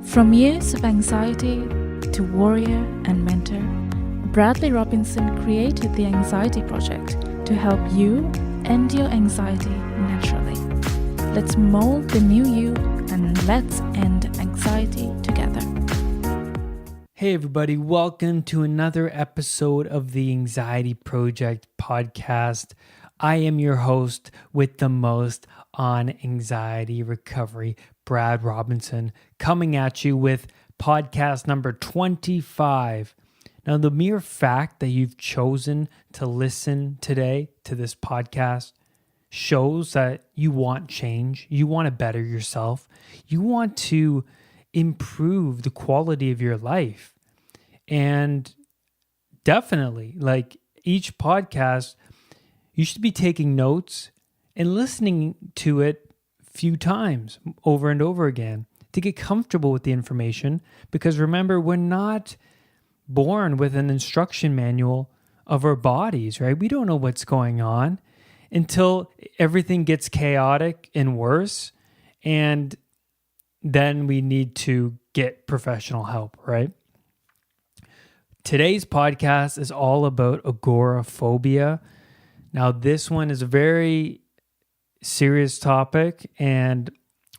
From years of anxiety to warrior and mentor, Bradley Robinson created the Anxiety Project to help you end your anxiety naturally. Let's mold the new you and let's end anxiety together. Hey everybody, welcome to another episode of the Anxiety Project podcast. I am your host with the most on anxiety recovery, Brad Robinson, coming at you with podcast number 25. Now, the mere fact that you've chosen to listen today to this podcast shows that you want change, you want to better yourself, you want to improve the quality of your life. And definitely, like each podcast, you should be taking notes and listening to it a few times over and over again to get comfortable with the information. Because remember, we're not born with an instruction manual of our bodies, right? We don't know what's going on until everything gets chaotic and worse. And then we need to get professional help, right? Today's podcast is all about agoraphobia. Now, this one is a very serious topic and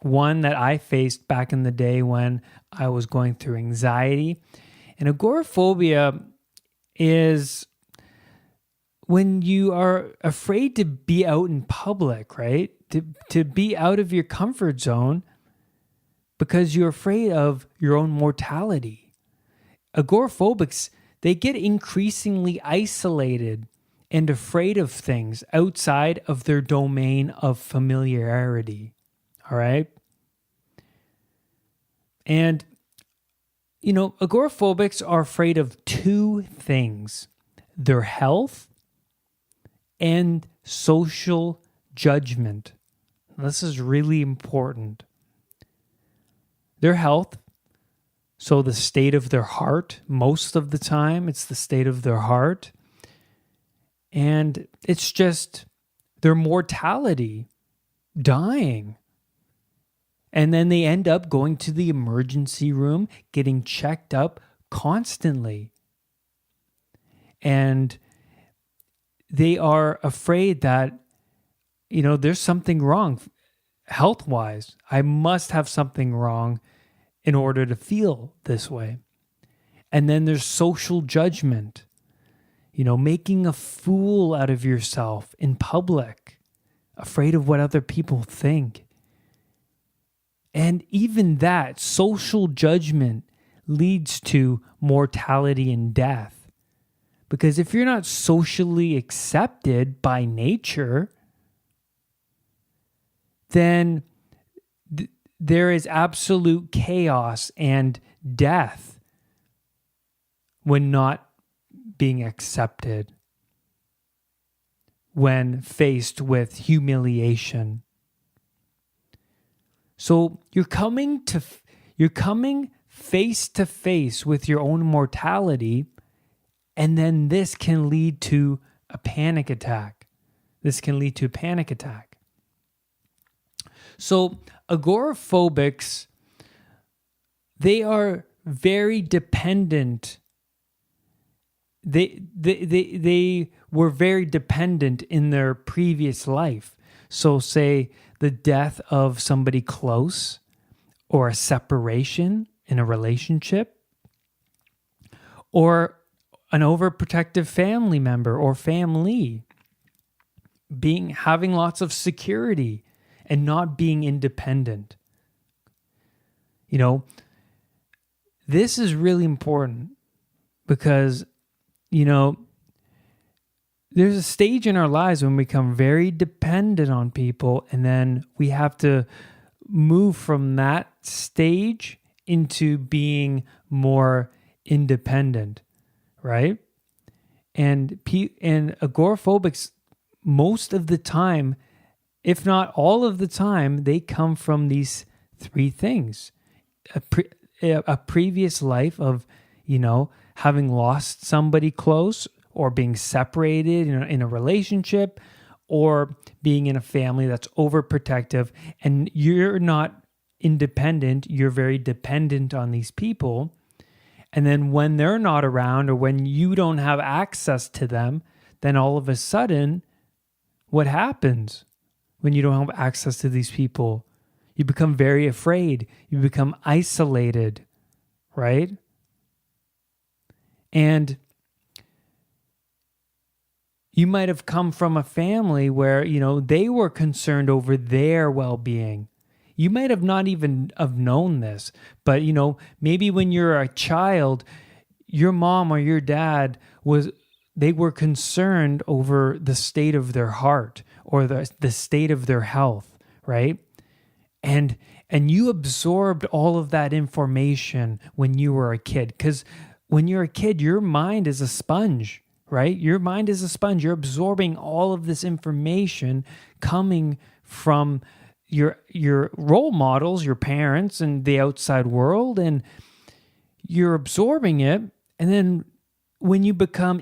one that I faced back in the day when I was going through anxiety. And agoraphobia is when you are afraid to be out in public, right? To be out of your comfort zone because you're afraid of your own mortality. Agoraphobics, they get increasingly isolated and afraid of things outside of their domain of familiarity. All right? And, agoraphobics are afraid of two things: their health and social judgment. This is really important. Their health, so the state of their heart, most of the time, it's the state of their heart. And it's just their mortality, dying. And then they end up going to the emergency room, getting checked up constantly. And they are afraid that, there's something wrong health-wise. I must have something wrong in order to feel this way. And then there's social judgment. Making a fool out of yourself in public, afraid of what other people think. And even that social judgment leads to mortality and death. Because if you're not socially accepted by nature, then there is absolute chaos and death when not being accepted, when faced with humiliation. So you're coming face to face with your own mortality, and then this can lead to a panic attack. So agoraphobics, they are very dependent. They were very dependent in their previous life. So say the death of somebody close or a separation in a relationship or an overprotective family member or family having lots of security and not being independent. This is really important because there's a stage in our lives when we become very dependent on people, and then we have to move from that stage into being more independent, right? And agoraphobics, most of the time, if not all of the time, they come from these three things. A previous life of, having lost somebody close or being separated in a relationship or being in a family that's overprotective and you're not independent, you're very dependent on these people. And then when they're not around or when you don't have access to them, then all of a sudden, what happens when you don't have access to these people? You become very afraid. You become isolated, right? And you might have come from a family where, they were concerned over their well-being. You might have not even have known this, but, maybe when you're a child, your mom or your dad they were concerned over the state of their heart or the state of their health, right? And you absorbed all of that information when you were a kid, because when you're a kid, your mind is a sponge, right? Your mind is a sponge. You're absorbing all of this information coming from your role models, your parents, and the outside world, and you're absorbing it. And then when you become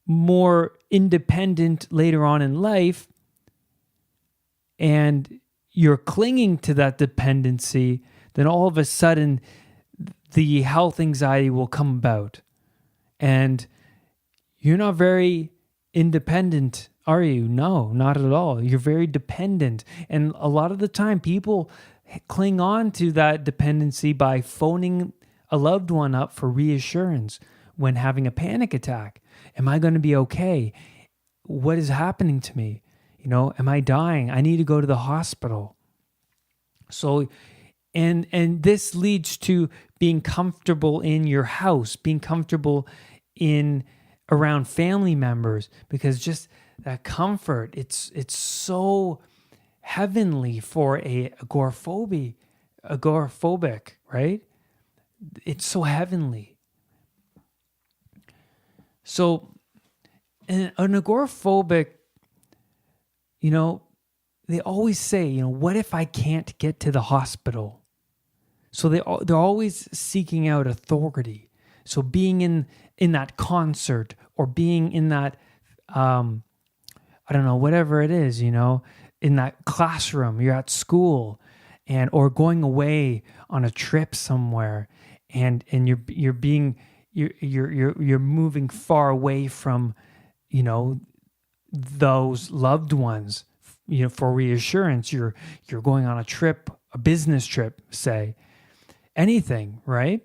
more independent later on in life, and you're clinging to that dependency, then all of a sudden the health anxiety will come about. And you're not very independent, are you? No, not at all. You're very dependent. And a lot of the time, people cling on to that dependency by phoning a loved one up for reassurance when having a panic attack. Am I going to be okay? What is happening to me? Am I dying? I need to go to the hospital. So, and this leads to being comfortable in your house, being comfortable around family members, because just that comfort, it's so heavenly for a agoraphobic, right? It's so heavenly. So an agoraphobic, they always say, what if I can't get to the hospital? So they're always seeking out authority. So being in that concert or being in that, I don't know, whatever it is, in that classroom, you're at school, or going away on a trip somewhere, and you're moving far away from, those loved ones, for reassurance. You're going on a trip, a business trip, say, anything, right?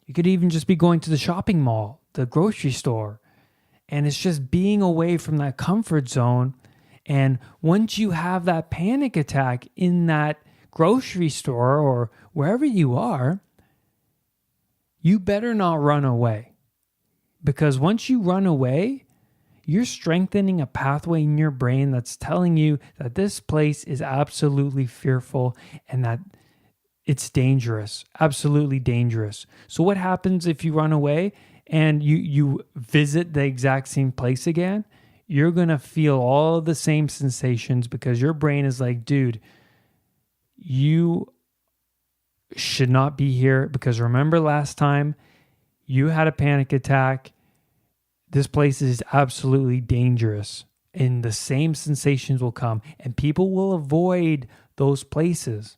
You could even just be going to the shopping mall, the grocery store, and it's just being away from that comfort zone. And once you have that panic attack in that grocery store or wherever you are, you better not run away. Because once you run away, you're strengthening a pathway in your brain that's telling you that this place is absolutely fearful and that it's dangerous, absolutely dangerous. So what happens if you run away and you visit the exact same place again? You're going to feel all the same sensations because your brain is like, dude, you should not be here, because remember last time you had a panic attack. This place is absolutely dangerous, and the same sensations will come, and people will avoid those places.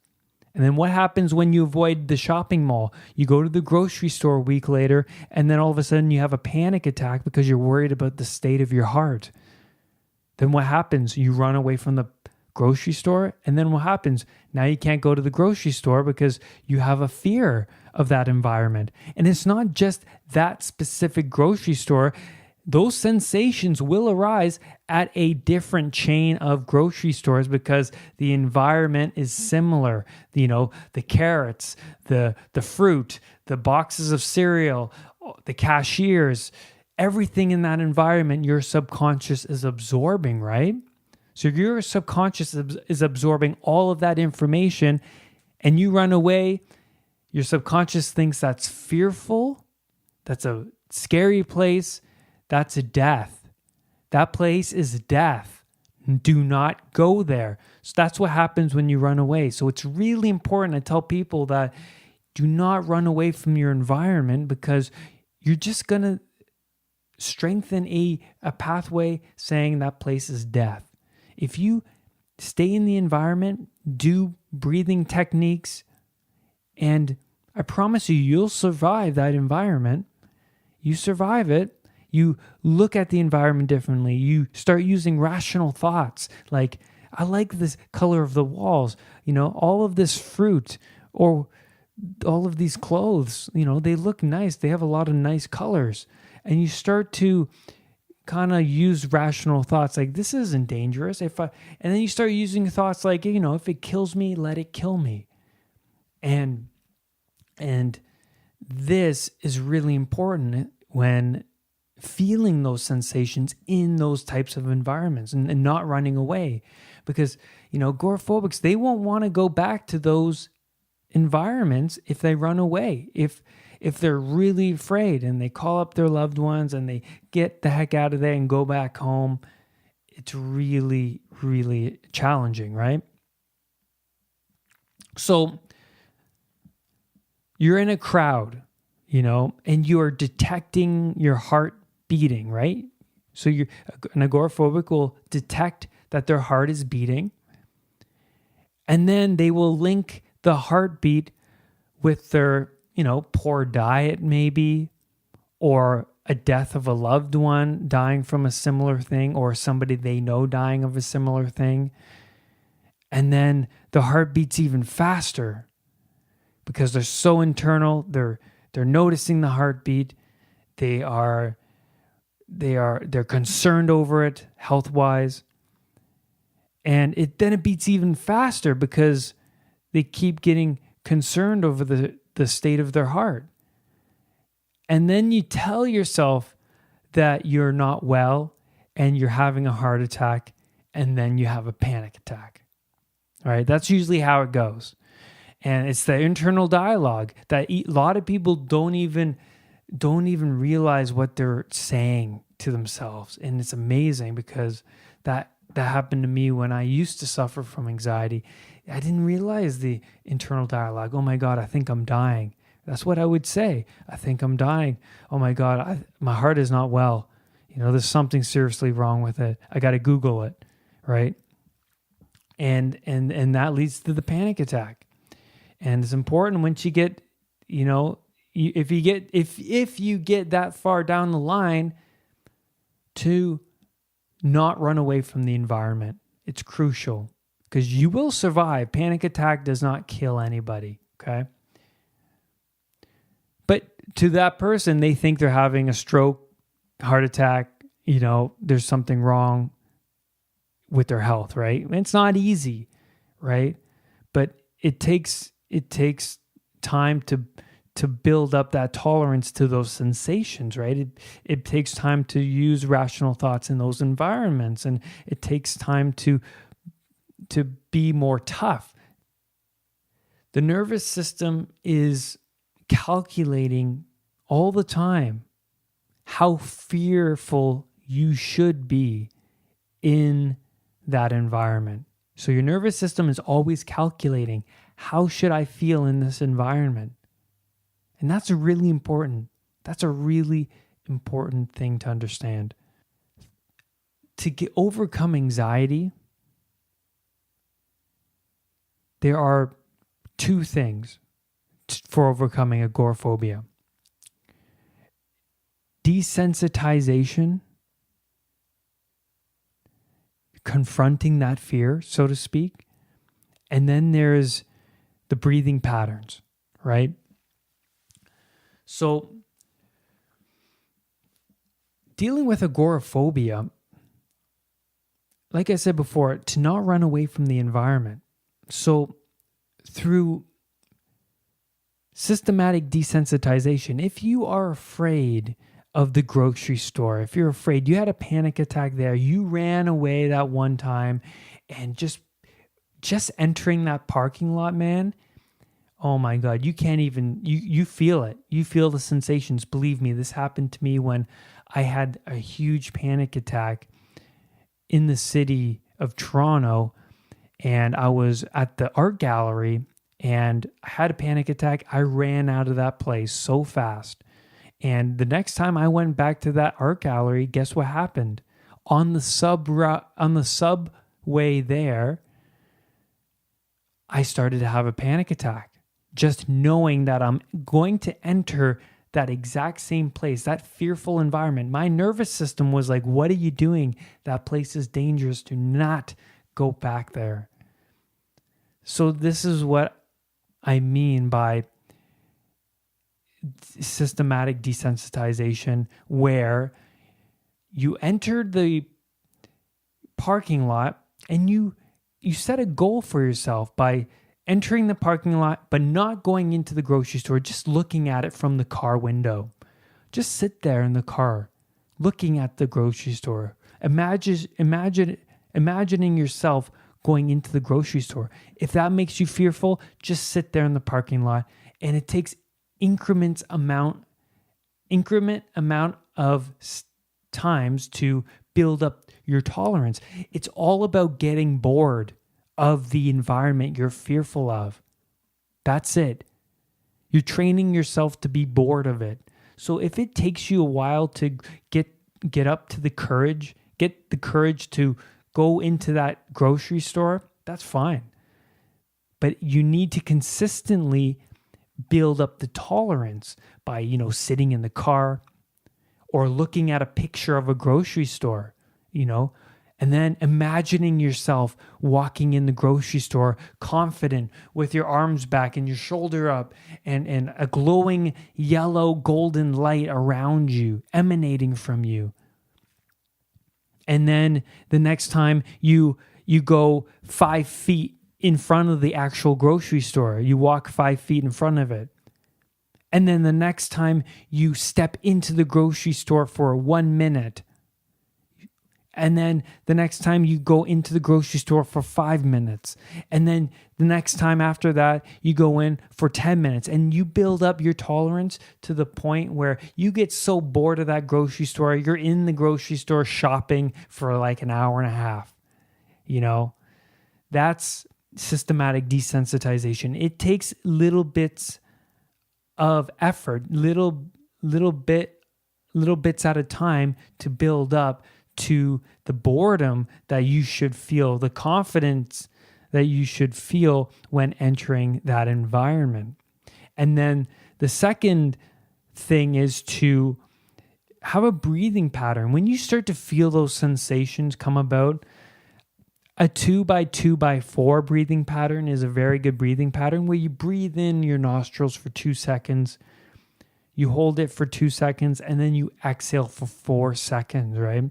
And then what happens when you avoid the shopping mall? You go to the grocery store a week later, and then all of a sudden you have a panic attack because you're worried about the state of your heart. Then what happens? You run away from the grocery store, and then what happens? Now you can't go to the grocery store because you have a fear of that environment. And it's not just that specific grocery store. Those sensations will arise at a different chain of grocery stores because the environment is similar. The carrots, the fruit, the boxes of cereal, the cashiers, everything in that environment, your subconscious is absorbing, right? So your subconscious is absorbing all of that information, and you run away. Your subconscious thinks that's fearful. That's a scary place. That's a death. That place is death. Do not go there. So that's what happens when you run away. So it's really important to tell people that do not run away from your environment, because you're just going to strengthen a pathway saying that place is death. If you stay in the environment, do breathing techniques, and I promise you, you'll survive that environment. You survive it. You look at the environment differently. You start using rational thoughts like, I like this color of the walls, all of this fruit or all of these clothes, they look nice. They have a lot of nice colors. And you start to kind of use rational thoughts like, this isn't dangerous. And then you start using thoughts like, if it kills me, let it kill me. And this is really important when feeling those sensations in those types of environments and not running away, because agoraphobics, they won't want to go back to those environments if they run away. If they're really afraid and they call up their loved ones and they get the heck out of there and go back home, it's really, really challenging, right? So you're in a crowd, and you're detecting your heart beating, right? So an agoraphobic will detect that their heart is beating, and then they will link the heartbeat with their, poor diet maybe, or a death of a loved one dying from a similar thing, or somebody they know dying of a similar thing. And then the heart beats even faster because they're so internal. They're noticing the heartbeat. They're concerned over it health-wise. And then it beats even faster because they keep getting concerned over the state of their heart. And then you tell yourself that you're not well and you're having a heart attack, and then you have a panic attack. All right, that's usually how it goes. And it's the internal dialogue that a lot of people don't even realize what they're saying to themselves. And it's amazing because that happened to me when I used to suffer from anxiety. I didn't realize the internal dialogue. Oh my God, I think I'm dying. That's what I would say. I think I'm dying. Oh my God, my heart is not well. There's something seriously wrong with it. I got to Google it, right? And that leads to the panic attack. And it's important once you get, if you get that far down the line, to not run away from the environment. It's crucial because you will survive. Panic attack does not kill anybody, okay? But to that person, they think they're having a stroke, heart attack, there's something wrong with their health, right? It's not easy, right? But it takes time to build up that tolerance to those sensations, right? It takes time to use rational thoughts in those environments, and it takes time to be more tough. The nervous system is calculating all the time how fearful you should be in that environment. So your nervous system is always calculating, how should I feel in this environment? And that's really important. That's a really important thing to understand. To overcome anxiety, there are two things for overcoming agoraphobia. Desensitization, confronting that fear, so to speak. And then there's the breathing patterns, right? So, dealing with agoraphobia, like I said before, to not run away from the environment. So, through systematic desensitization, if you are afraid of the grocery store, if you're afraid, you had a panic attack there, you ran away that one time, and just entering that parking lot, man, oh my God, you can't even, you feel it. You feel the sensations. Believe me, this happened to me when I had a huge panic attack in the city of Toronto, and I was at the art gallery and I had a panic attack. I ran out of that place so fast. And the next time I went back to that art gallery, guess what happened? On the subway there, I started to have a panic attack. Just knowing that I'm going to enter that exact same place, that fearful environment. My nervous system was like, what are you doing? That place is dangerous. Do not go back there. So this is what I mean by systematic desensitization, where you entered the parking lot and you set a goal for yourself by entering the parking lot, but not going into the grocery store, just looking at it from the car window. Just sit there in the car, looking at the grocery store. Imagining yourself going into the grocery store. If that makes you fearful, just sit there in the parking lot. And it takes increment amount of times to build up your tolerance. It's all about getting bored of the environment you're fearful of. That's it. You're training yourself to be bored of it. So if it takes you a while to get up to the courage, get the courage to go into that grocery store, that's fine. But you need to consistently build up the tolerance by, sitting in the car or looking at a picture of a grocery store, and then imagining yourself walking in the grocery store, confident, with your arms back and your shoulder up, and a glowing yellow golden light around you, emanating from you. And then the next time you go 5 feet in front of the actual grocery store, you walk 5 feet in front of it. And then the next time you step into the grocery store for 1 minute. And then the next time you go into the grocery store for 5 minutes. And then the next time after that, you go in for 10 minutes. And you build up your tolerance to the point where you get so bored of that grocery store, you're in the grocery store shopping for like an hour and a half. That's systematic desensitization. It takes little bits of effort, little bits at a time to build up to the boredom that you should feel, the confidence that you should feel when entering that environment. And then the second thing is to have a breathing pattern. When you start to feel those sensations come about, a 2x2x4 breathing pattern is a very good breathing pattern where you breathe in your nostrils for 2 seconds, you hold it for 2 seconds, and then you exhale for 4 seconds, right?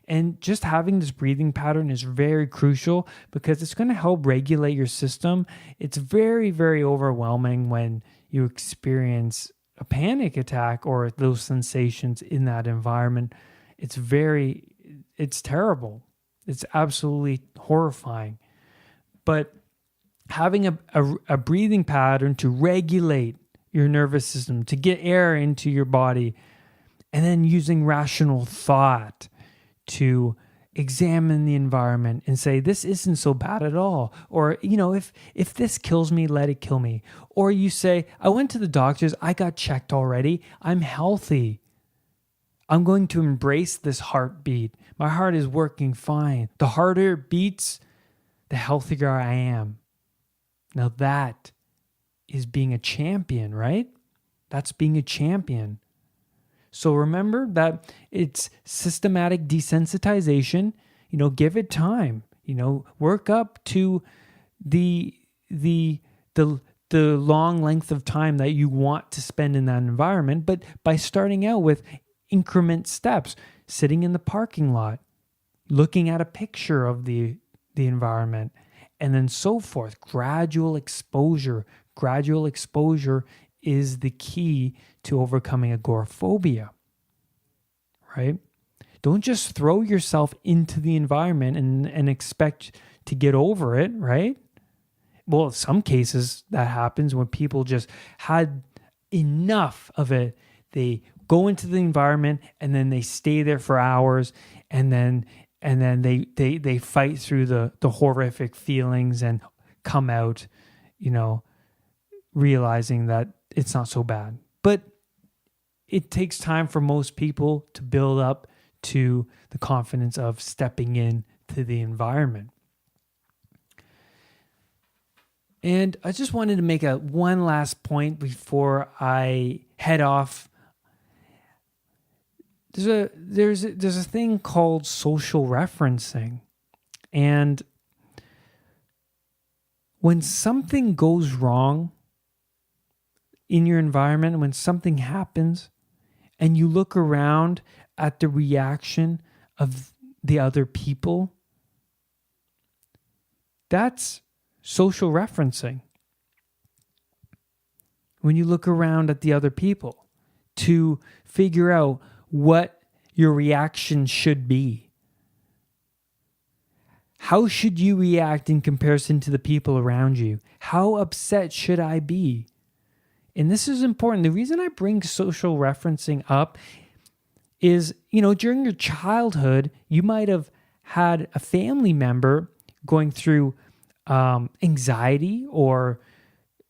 And just having this breathing pattern is very crucial because it's going to help regulate your system. It's very, very overwhelming when you experience a panic attack or those sensations in that environment. It's terrible. It's absolutely horrifying. But having a breathing pattern to regulate your nervous system, to get air into your body, and then using rational thought to examine the environment and say, this isn't so bad at all. Or, if this kills me, let it kill me. Or you say, I went to the doctors, I got checked already, I'm healthy. I'm going to embrace this heartbeat. My heart is working fine. The harder it beats, the healthier I am. Now that is being a champion, right? That's being a champion. So remember that it's systematic desensitization. Give it time. Work up to the long length of time that you want to spend in that environment, but by starting out with increment steps, sitting in the parking lot, looking at a picture of the environment, and then so forth. Gradual exposure is the key to overcoming agoraphobia, right? Don't just throw yourself into the environment and expect to get over it, right? Well, in some cases that happens when people just had enough of it. They go into the environment and then they stay there for hours, and then they fight through the horrific feelings and come out, realizing that it's not so bad. But it takes time for most people to build up to the confidence of stepping in to the environment. And I just wanted to make one last point before I head off. There's a thing called social referencing. And when something goes wrong in your environment, when something happens, and you look around at the reaction of the other people, that's social referencing. When you look around at the other people to figure out what your reaction should be. How should you react in comparison to the people around you? How upset should I be? And this is important. The reason I bring social referencing up is, during your childhood, you might have had a family member going through anxiety or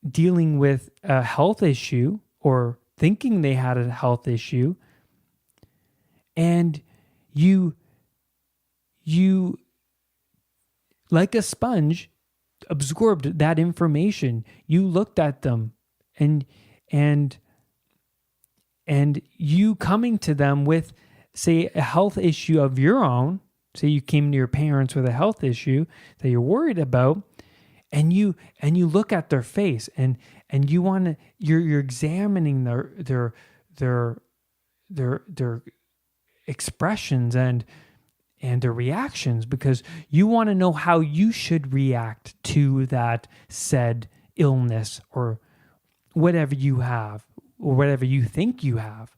dealing with a health issue or thinking they had a health issue. And you like a sponge, absorbed that information. You looked at them and you coming to them with, say, a health issue of your own. Say you came to your parents with a health issue that you're worried about, and you look at their face and you're examining their expressions and their reactions, because you want to know how you should react to that said illness or whatever you have or whatever you think you have.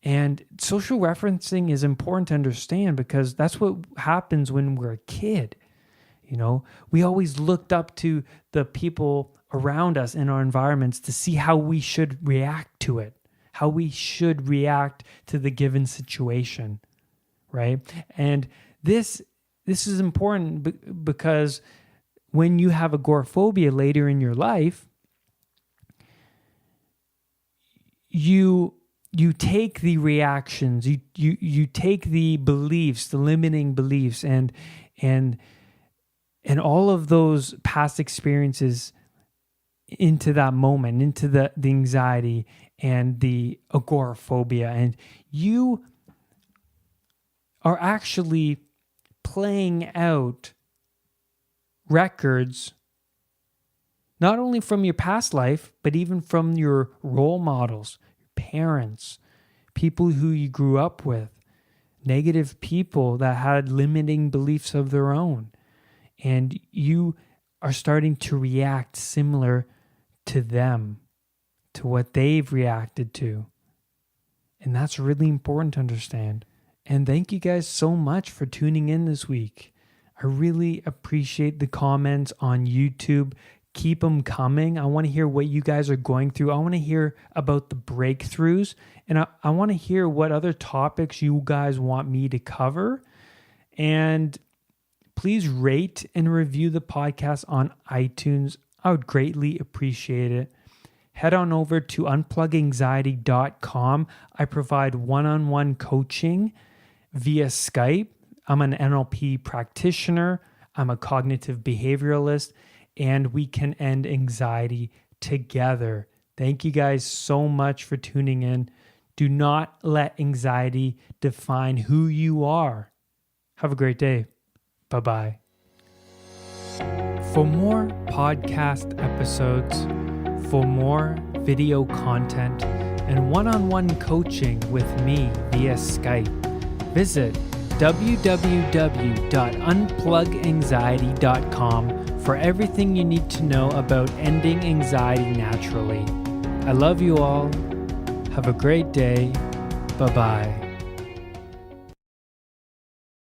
And social referencing is important to understand, because that's what happens when we're a kid. We always looked up to the people around us in our environments to see how we should react to it, how we should react to the given situation, right? And this is important because when you have agoraphobia later in your life, you take the reactions, you take the beliefs, the limiting beliefs, and all of those past experiences into that moment, into the anxiety and the agoraphobia, and you are actually playing out records not only from your past life, but even from your role models, your parents, people who you grew up with, negative people that had limiting beliefs of their own. And you are starting to react similar to them, to what they've reacted to. And that's really important to understand. And thank you guys so much for tuning in this week. I really appreciate the comments on YouTube. Keep them coming. I want to hear what you guys are going through. I want to hear about the breakthroughs. And I want to hear what other topics you guys want me to cover. And please rate and review the podcast on iTunes. I would greatly appreciate it. Head on over to unpluganxiety.com. I provide one-on-one coaching via Skype. I'm an NLP practitioner. I'm a cognitive behavioralist, and we can end anxiety together. Thank you guys so much for tuning in. Do not let anxiety define who you are. Have a great day. Bye-bye. For more podcast episodes, for more video content, and one-on-one coaching with me via Skype, visit www.unpluganxiety.com for everything you need to know about ending anxiety naturally. I love you all. Have a great day. Bye-bye.